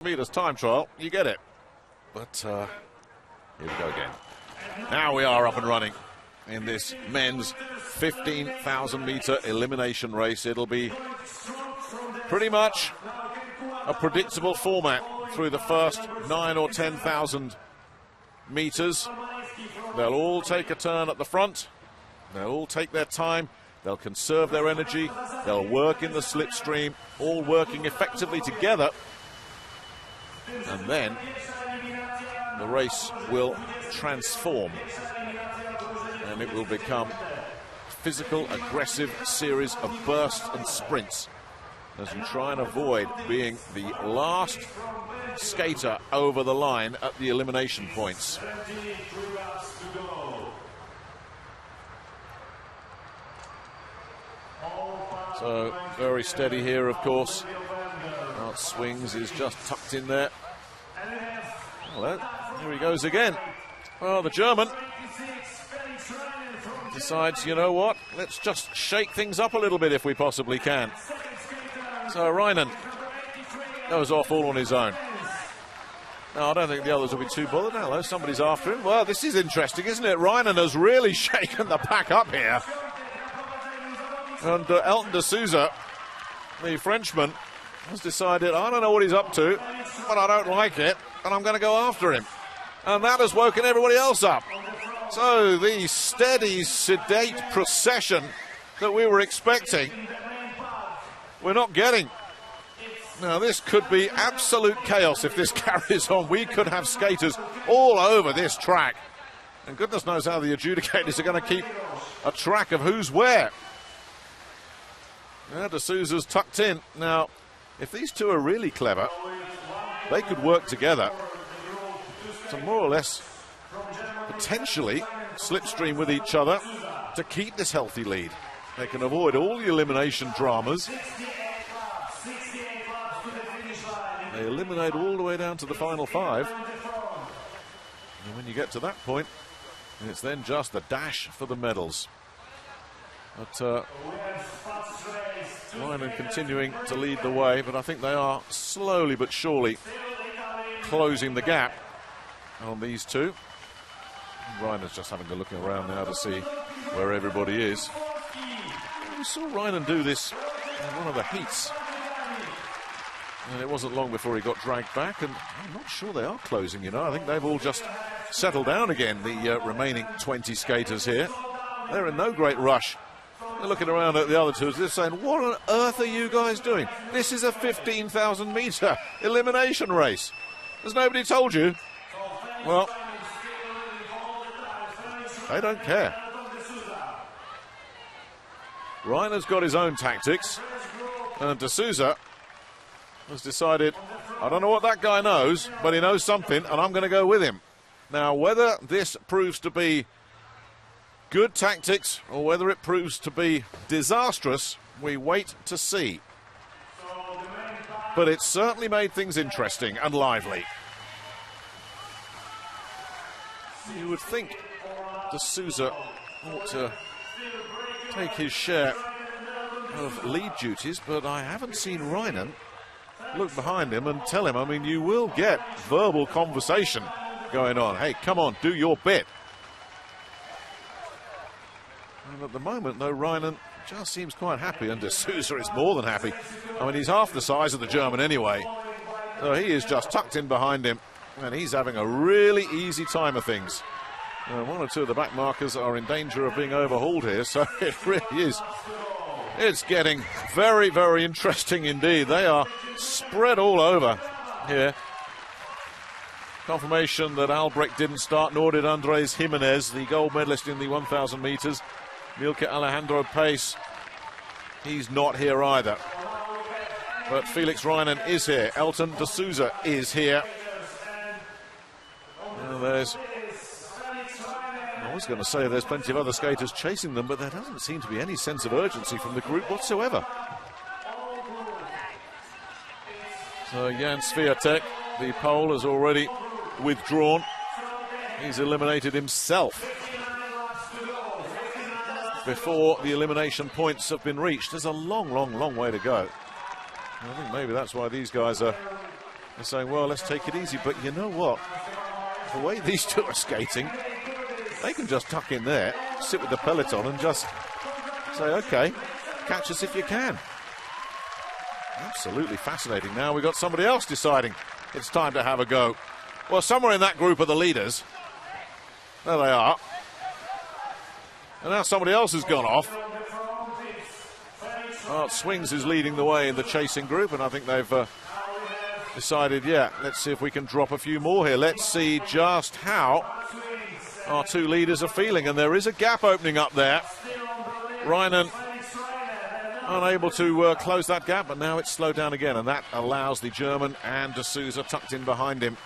meters time trial, you get it. But here we go again. Now we are up and running in this men's 15,000 meter elimination race. It'll be pretty much a predictable format through the first 9 or 10,000 meters. They'll all take a turn at the front. They'll all take their time. They'll conserve their energy. They'll work in the slipstream, all working effectively together. And then the race will transform. And it will become a physical, aggressive series of bursts and sprints as we try and avoid being the last skater over the line at the elimination points. So very steady here, of course. Out swings, is just tucked in there. Well, here he goes again. Well, the German decides, you know what, let's just shake things up a little bit if we possibly can. So Reinen goes off all on his own. Now, I don't think the others will be too bothered. Hello, somebody's after him. Well, this is interesting, isn't it? Reinen has really shaken the pack up here. And Elton de Souza, the Frenchman, has decided, I don't know what he's up to, but I don't like it, and I'm going to go after him. And that has woken everybody else up. So the steady, sedate procession that we were expecting, we're not getting. Now, this could be absolute chaos if this carries on. We could have skaters all over this track. And goodness knows how the adjudicators are going to keep a track of who's where. Yeah, de Souza's tucked in. Now, if these two are really clever, they could work together to more or less potentially slipstream with each other to keep this healthy lead. They can avoid all the elimination dramas. They eliminate all the way down to the final 5. And when you get to that point, it's then just a dash for the medals. But Reinen continuing to lead the way, but I think they are slowly but surely closing the gap on these two. Reiner's just having a look around now to see where everybody is. We saw Reinen do this in one of the heats, and it wasn't long before he got dragged back, and I'm not sure they are closing, you know. I think they've all just settled down again, the remaining 20 skaters here. They're in no great rush. They're looking around at the other two, they're saying, what on earth are you guys doing? This is a 15,000 meter elimination race. Has nobody told you? Well, they don't care. Reiner's got his own tactics, and de Souza has decided, I don't know what that guy knows, but he knows something, and I'm going to go with him. Now, whether this proves to be good tactics or whether it proves to be disastrous, we wait to see. But it's certainly made things interesting and lively. You would think de Souza ought to take his share of lead duties, but I haven't seen Reinen look behind him and tell him. I mean, you will get verbal conversation going on. Hey, come on, do your bit. And at the moment, though, Reinen just seems quite happy, and de Souza is more than happy. I mean, he's half the size of the German anyway. So he is just tucked in behind him, and he's having a really easy time of things. One or two of the back markers are in danger of being overhauled here, so it really is. It's getting very, very interesting indeed. They are spread all over here. Confirmation that Albrecht didn't start, nor did Andres Jimenez, the gold medalist in the 1,000 metres. Milke Alejandro Pace, he's not here either. But Felix Reinen is here. Elton de Souza is here. Well, I was going to say there's plenty of other skaters chasing them, but there doesn't seem to be any sense of urgency from the group whatsoever. So Jan Swiatek, the Pole, has already withdrawn. He's eliminated himself before the elimination points have been reached. There's a long, long, long way to go. I think maybe that's why these guys are They're saying, well, let's take it easy. But you know what? The way these two are skating, they can just tuck in there, sit with the peloton and just say, okay, catch us if you can. Absolutely fascinating. Now we've got somebody else deciding it's time to have a go. Well, somewhere in that group are the leaders. There they are. And now somebody else has gone off. Swings is leading the way in the chasing group, and I think they've decided, yeah, let's see if we can drop a few more here. Let's see just how our two leaders are feeling, and there is a gap opening up there. Reinen unable to close that gap, but now it's slowed down again, and that allows the German and de Souza tucked in behind him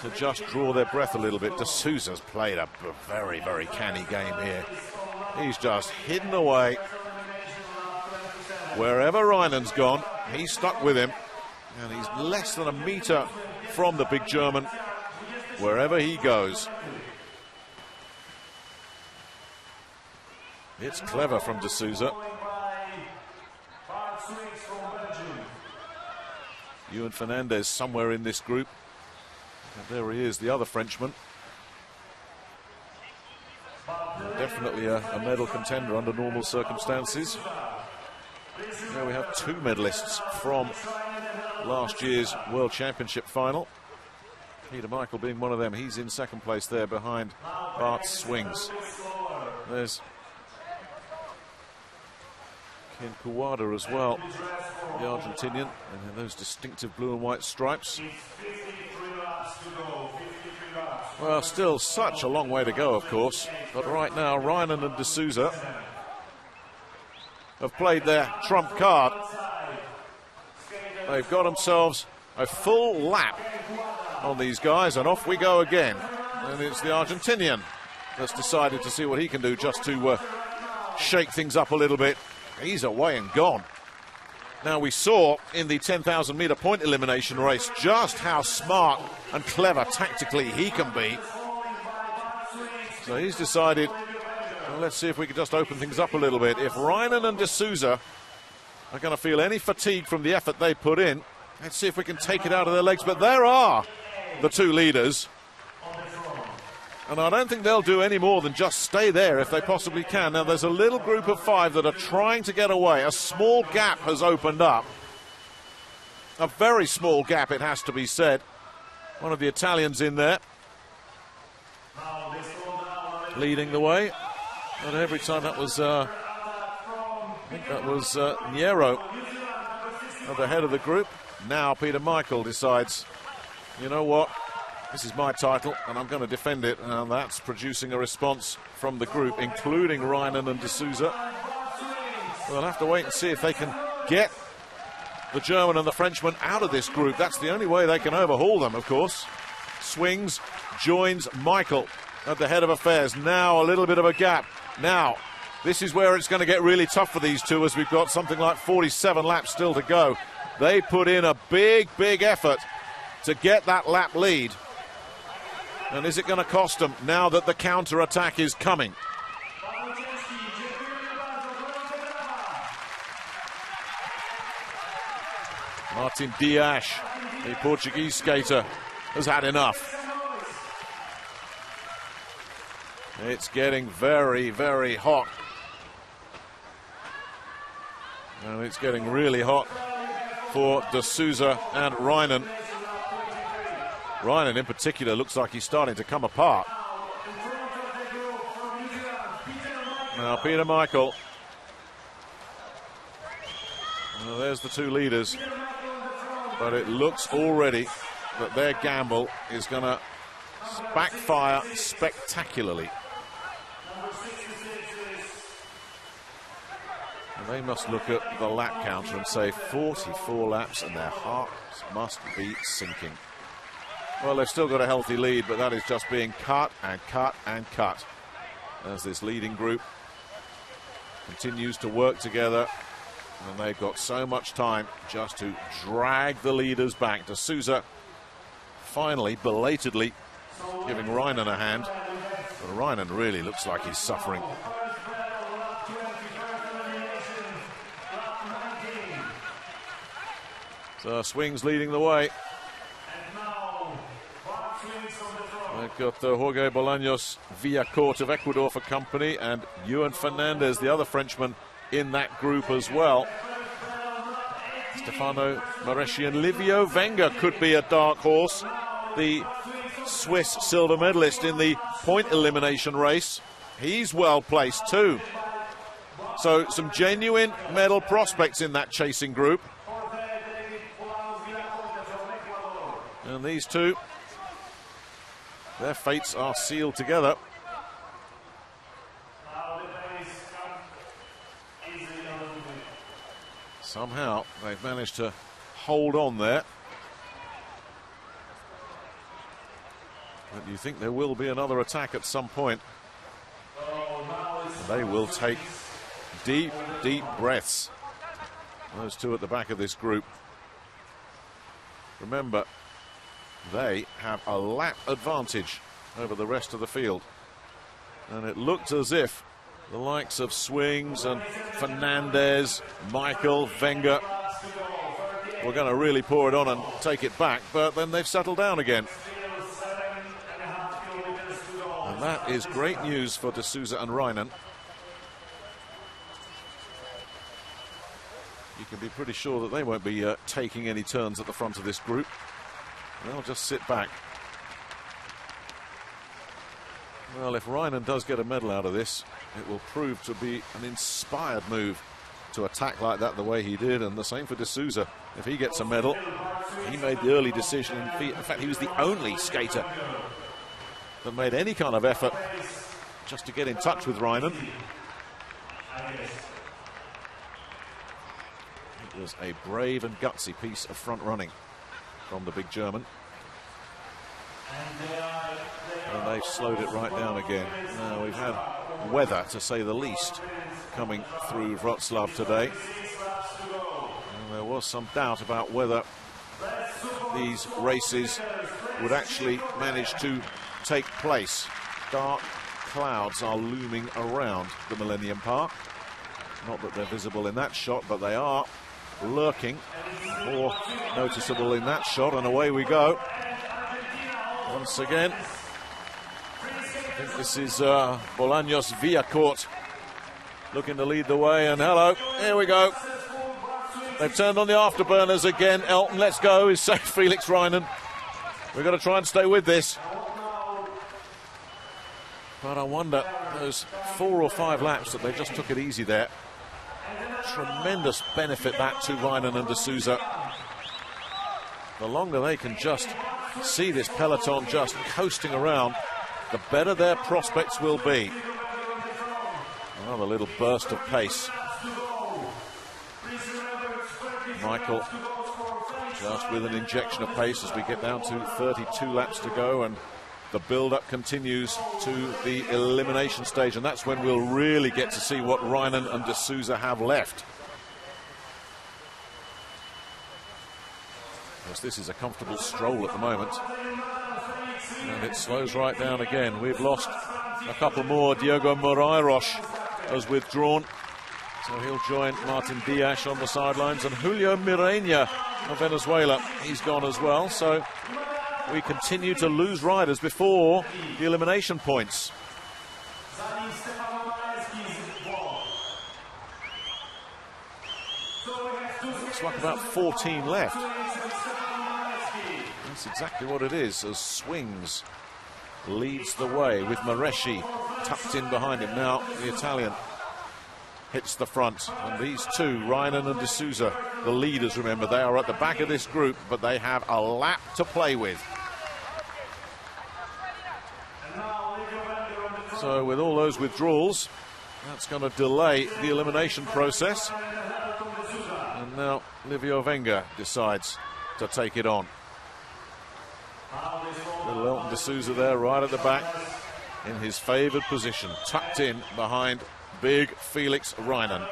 to just draw their breath a little bit. De Souza's played a very, very canny game here. He's just hidden away. Wherever Reinen's gone, he's stuck with him, and he's less than a metre from the big German wherever he goes. It's clever from de Souza. Ewan Fernandez somewhere in this group. And there he is, the other Frenchman. Definitely a medal contender under normal circumstances. Now we have two medalists from last year's World Championship final. Peter Michael being one of them. He's in second place there behind Bart Swings. There's Ken Kawada as well, the Argentinian, and those distinctive blue and white stripes. Well, still such a long way to go, of course, but right now Reinen and de Souza have played their trump card. They've got themselves a full lap on these guys, and off we go again. And it's the Argentinian that's decided to see what he can do just to shake things up a little bit. He's away and gone. Now, we saw in the 10,000 metre point elimination race just how smart and clever tactically he can be. So he's decided, well, let's see if we can just open things up a little bit. If Reinen and de Souza are going to feel any fatigue from the effort they put in, let's see if we can take it out of their legs. But there are the two leaders. And I don't think they'll do any more than just stay there if they possibly can. Now, there's a little group of five that are trying to get away. A small gap has opened up. A very small gap, it has to be said. One of the Italians in there, leading the way. And every time that was, I think that was Niero at the head of the group. Now Peter Michael decides, you know what? This is my title, and I'm going to defend it, and that's producing a response from the group, including Reinen and de Souza. We'll have to wait and see if they can get the German and the Frenchman out of this group. That's the only way they can overhaul them, of course. Swings joins Michael at the head of affairs. Now a little bit of a gap. Now, this is where it's going to get really tough for these two, as we've got something like 47 laps still to go. They put in a big, big effort to get that lap lead. And is it going to cost them now that the counter-attack is coming? Martin Dias, the Portuguese skater, has had enough. It's getting very, very hot. And it's getting really hot for de Souza and Reinen. Reinen in particular looks like he's starting to come apart. Now Peter Michael. Well, there's the two leaders. But it looks already that their gamble is going to backfire spectacularly. And they must look at the lap counter and say 44 laps and their hearts must be sinking. Well, they've still got a healthy lead, but that is just being cut and cut and cut as this leading group continues to work together, and they've got so much time just to drag the leaders back. De Souza finally, belatedly, giving Reinen a hand, but Reinen really looks like he's suffering. So Swings leading the way. They've got Jorge Bolaños Villacorte of Ecuador for company, and Ewan Fernandez, the other Frenchman, in that group as well. Stefano Mareschi and Livio Venga could be a dark horse. The Swiss silver medalist in the point elimination race. He's well placed too. So some genuine medal prospects in that chasing group. And these two, their fates are sealed together. Somehow they've managed to hold on there. But you think there will be another attack at some point. They will take deep, deep breaths. Those two at the back of this group. Remember, they have a lap advantage over the rest of the field. And it looked as if the likes of Swings and Fernandez, Michael, Venga were going to really pour it on and take it back, but then they've settled down again. And that is great news for De Souza and Reinen. You can be pretty sure that they won't be taking any turns at the front of this group. They'll just sit back. Well, if Reinen does get a medal out of this, it will prove to be an inspired move to attack like that the way he did, and the same for De Souza. If he gets a medal, he made the early decision. In fact, he was the only skater that made any kind of effort just to get in touch with Reinen. It was a brave and gutsy piece of front running from the big German. And they've slowed it right down again. Now, we've had weather, to say the least, coming through Wroclaw today. And there was some doubt about whether these races would actually manage to take place. Dark clouds are looming around the Millennium Park. Not that they're visible in that shot, but they are lurking. More noticeable in that shot, and away we go. Once again, I think this is Bolaños Villacorte looking to lead the way, and hello, here we go. They've turned on the afterburners again. Elton, let's go, is safe. Felix Reinen. We've got to try and stay with this. But I wonder, those 4 or 5 laps that they just took it easy there, tremendous benefit that to Reinen and De Souza. The longer they can just see this peloton just coasting around, the better their prospects will be. Another little burst of pace. Michael just with an injection of pace as we get down to 32 laps to go, and the build-up continues to the elimination stage, and that's when we'll really get to see what Reinen and De Souza have left. Yes, this is a comfortable stroll at the moment, and it slows right down again. We've lost a couple more. Diego Moreiros has withdrawn, so he'll join Martin Diaz on the sidelines, and Julio Mireña of Venezuela, he's gone as well. So we continue to lose riders before the elimination points. Looks like about 14 left. That's exactly what it is, as Swings leads the way with Mareschi tucked in behind him. Now the Italian hits the front, and these two, Reinen and De Souza, the leaders, remember, they are at the back of this group, but they have a lap to play with. So with all those withdrawals, that's going to delay the elimination process. And now Livio Venga decides to take it on. Little Elton De Souza there right at the back in his favoured position, tucked in behind big Felix Reinen.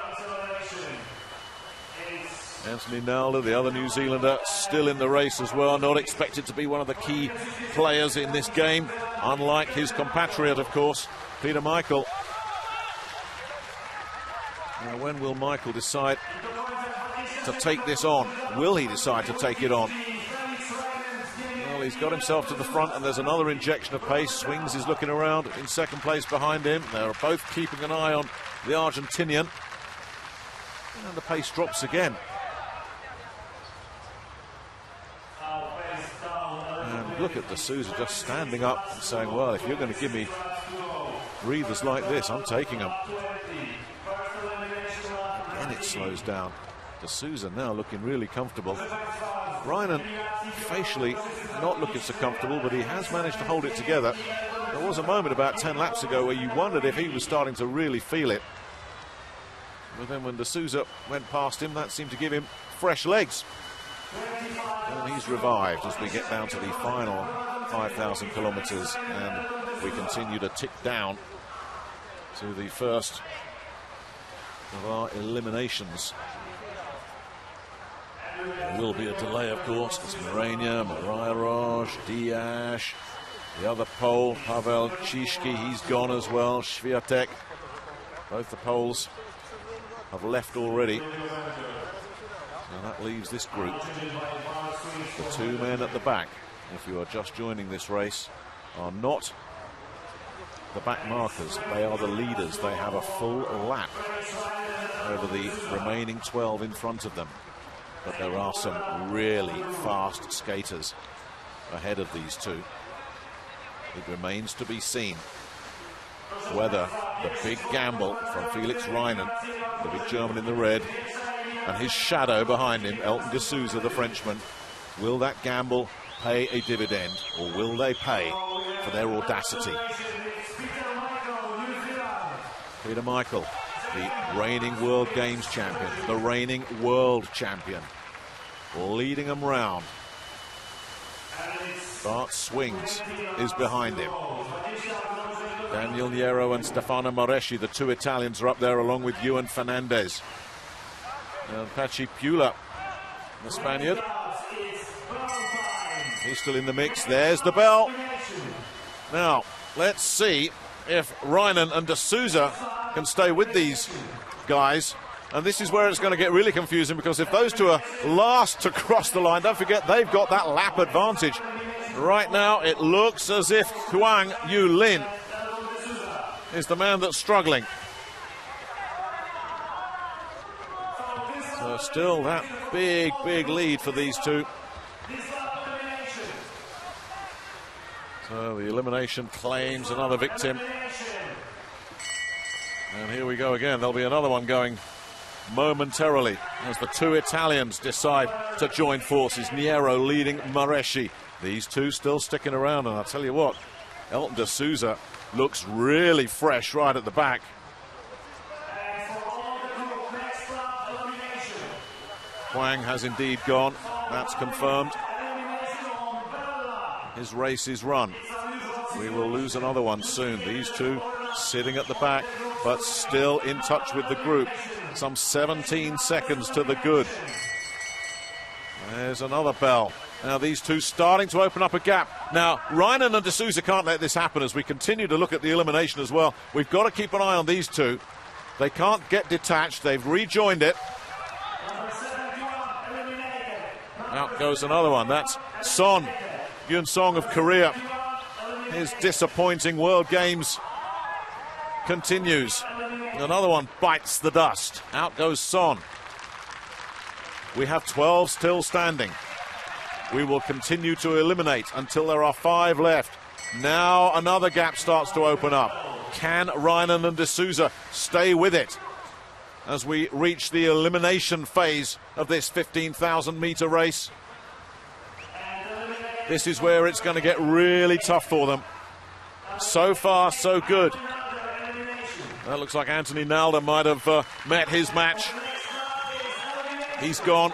Anthony Nalder, the other New Zealander, still in the race as well, not expected to be one of the key players in this game, unlike his compatriot, of course, Peter Michael. Now, when will Michael decide to take this on? Will he decide to take it on? Well, he's got himself to the front, and there's another injection of pace. Swings is looking around in second place behind him. They're both keeping an eye on the Argentinian. And the pace drops again. And look at D'Souza just standing up and saying, well, if you're going to give me breathers like this, I'm taking them. Again, it slows down. D'Souza now looking really comfortable. Reinen facially not looking so comfortable, but he has managed to hold it together. There was a moment about 10 laps ago where you wondered if he was starting to really feel it. But then when D'Souza went past him, that seemed to give him fresh legs. And he's revived as we get down to the final 5,000 kilometres, and we continue to tick down to the first of our eliminations. There will be a delay, of course. It's Morenia, Mariah Roj, Diaz, the other Pole, Pavel Cziszki, he's gone as well, Swiatek. Both the Poles have left already. And that leaves this group. The two men at the back, if you are just joining this race, are not the back markers. They are the leaders. They have a full lap over the remaining 12 in front of them. But there are some really fast skaters ahead of these two. It remains to be seen whether the big gamble from Felix Reinen, the big German in the red, and his shadow behind him, Elton D'Souza, the Frenchman, will that gamble pay a dividend, or will they pay for their audacity? Peter Michael, the reigning World Games champion, the reigning world champion, leading them round. Bart Swings is behind him. Daniel Niero and Stefano Moreschi, the two Italians, are up there along with Ewan Fernandez. And Pachi Pula, the Spaniard. He's still in the mix. There's the bell. Now, let's see if Reinen and D'Souza can stay with these guys. And this is where it's going to get really confusing, because if those two are last to cross the line, don't forget they've got that lap advantage. Right now, it looks as if Huang Yulin is the man that's struggling. So still that big, big lead for these two. So the elimination claims another victim. And here we go again. There'll be another one going momentarily as the two Italians decide to join forces. Niero leading Moreschi. These two still sticking around, and I'll tell you what, Elton D'Souza looks really fresh right at the back. Huang has indeed gone, that's confirmed. His race is run. We will lose another one soon. These two sitting at the back, but still in touch with the group. Some 17 seconds to the good. There's another bell. Now these two starting to open up a gap. Now Reinen and D'Souza can't let this happen as we continue to look at the elimination as well. We've got to keep an eye on these two. They can't get detached. They've rejoined it. Out goes another one. That's Son, Yun Song of Korea. His disappointing World Games continues. Another one bites the dust. Out goes Son. We have 12 still standing. We will continue to eliminate until there are 5 left. Now another gap starts to open up. Can Reinen and D'Souza stay with it as we reach the elimination phase of this 15,000-meter race? This is where it's going to get really tough for them. So far, so good. That looks like Anthony Nalda might have met his match. He's gone.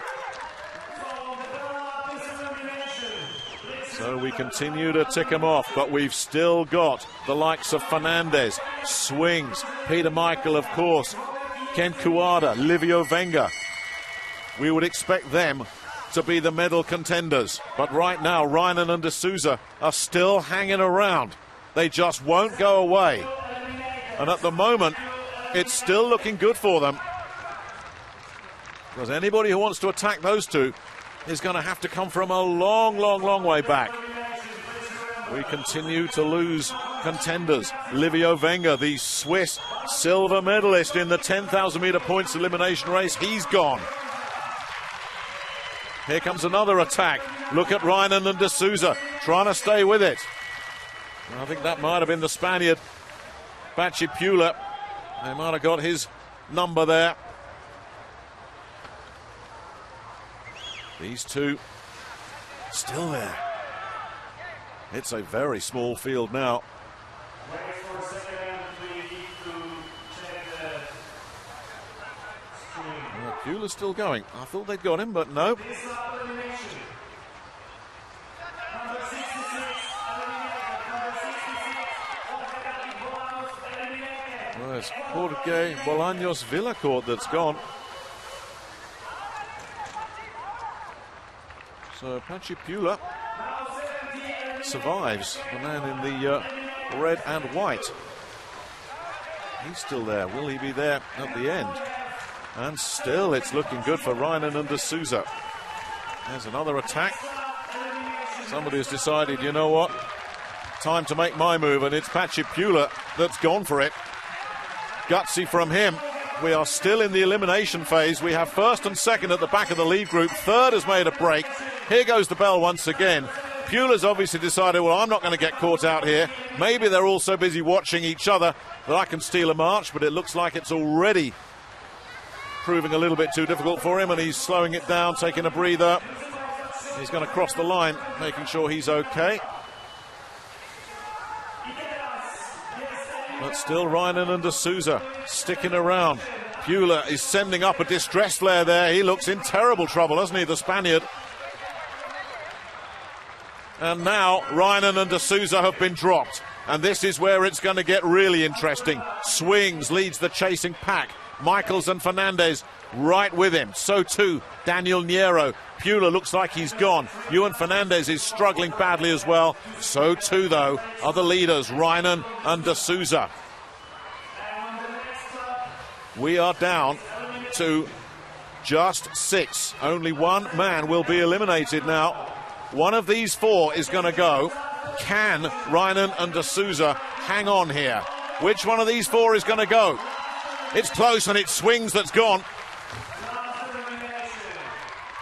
So we continue to tick them off, but we've still got the likes of Fernandez, Swings, Peter Michael, of course, Ken Kuwada, Livio Venga. We would expect them to be the medal contenders, but right now Reinen and D'Souza are still hanging around. They just won't go away. And at the moment, it's still looking good for them, because anybody who wants to attack those two is going to have to come from a long, long, long way back. We continue to lose contenders. Livio Wenger, the Swiss silver medalist in the 10,000 meter points elimination race, he's gone. Here comes another attack. Look at Reinen and de Souza trying to stay with it. I think that might have been the Spaniard, Pula. They might have got his number there. These two still there. It's a very small field now. Pula's still going. I thought they'd got him, but no. Well, it's Jorge Bolaños Villacourt that's gone. So Pula survives, the man in the red and white. He's still there. Will he be there at the end? And still it's looking good for Reinen and de Souza. There's another attack. Somebody has decided, you know what? Time to make my move, and it's Pula that's gone for it. Gutsy from him. We are still in the elimination phase. We have first and second at the back of the lead group. Third has made a break. Here goes the bell once again. Pula's obviously decided, well, I'm not going to get caught out here. Maybe they're all so busy watching each other that I can steal a march, but it looks like it's already proving a little bit too difficult for him, and he's slowing it down, taking a breather. He's going to cross the line, making sure he's okay. But still Reinen and de Souza sticking around. Pula is sending up a distress flare there. He looks in terrible trouble, doesn't he, the Spaniard? And now Reinen and de Souza have been dropped. And this is where it's going to get really interesting. Swings leads the chasing pack. Michaels and Fernandez right with him. So too Daniel Niero. Pula looks like he's gone. Ewan Fernandez is struggling badly as well. So too, though, are the leaders, Reinen and de Souza. We are down to just 6. Only one man will be eliminated now. One of these 4 is going to go. Can Reinen and de Souza hang on here? Which one of these 4 is going to go? It's close, and it's Swings that's gone.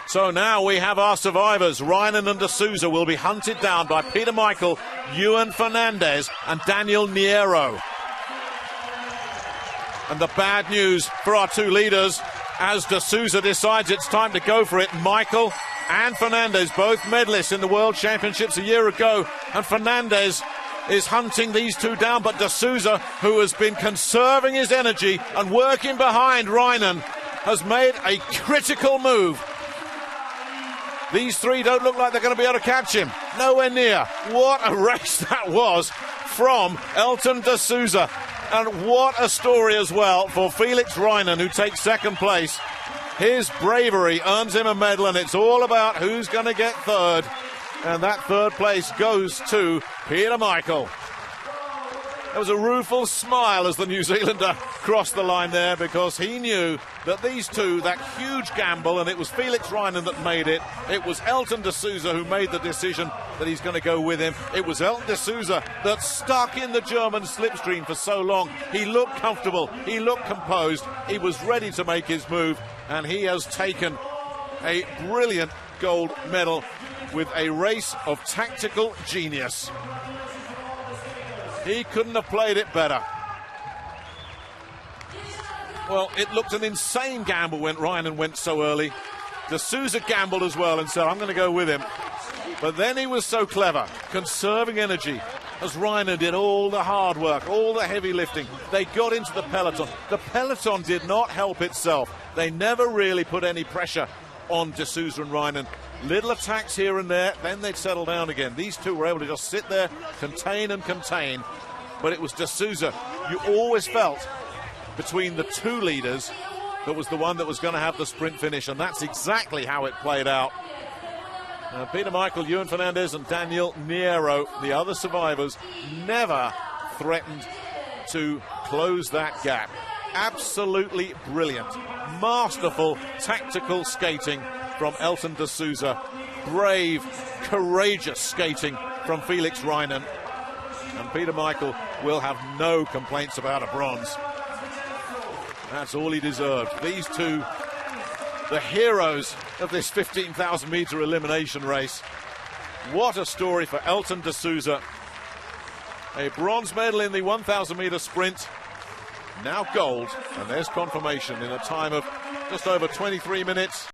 So now we have our survivors. Reinen and de Souza will be hunted down by Peter Michael, Ewan Fernandez and Daniel Niero. And the bad news for our 2 leaders, as de Souza decides it's time to go for it, Michael and Fernandez, both medalists in the World Championships a year ago, and Fernandez is hunting these 2 down, but de Souza, who has been conserving his energy and working behind Reinen, has made a critical move. These 3 don't look like they're going to be able to catch him. Nowhere near. What a race that was from Elton de Souza. And what a story as well for Felix Reinen, who takes second place. His bravery earns him a medal, and it's all about who's going to get third. And that third place goes to Peter Michael. There was a rueful smile as the New Zealander crossed the line there, because he knew that these 2, that huge gamble, and it was Felix Reinen that made it. It was Elton de Souza who made the decision that he's going to go with him. It was Elton de Souza that stuck in the German slipstream for so long. He looked comfortable. He looked composed. He was ready to make his move, and he has taken a brilliant gold medal with a race of tactical genius. He couldn't have played it better. Well, it looked an insane gamble when Reinen went so early. De Souza gambled as well and said, I'm going to go with him. But then he was so clever, conserving energy, as Reinen did all the hard work, all the heavy lifting. They got into the peloton. The peloton did not help itself. They never really put any pressure on de Souza and Reinen. Little attacks here and there, then they'd settle down again. These 2 were able to just sit there, contain and contain. But it was de Souza. You always felt between the 2 leaders that was the one that was going to have the sprint finish, and that's exactly how it played out. Peter Michael, Ewan Fernandez and Daniel Niero, the other survivors, never threatened to close that gap. Absolutely brilliant. Masterful tactical skating from Elton de Souza. Brave, courageous skating from from Felix Reinen. And Peter Michael will have no complaints about a bronze. That's all he deserved. These two, the heroes of this 15,000 meter elimination race. What a story for Elton de Souza. A bronze medal in the 1,000 meter sprint. Now gold, and there's confirmation in a time of just over 23 minutes.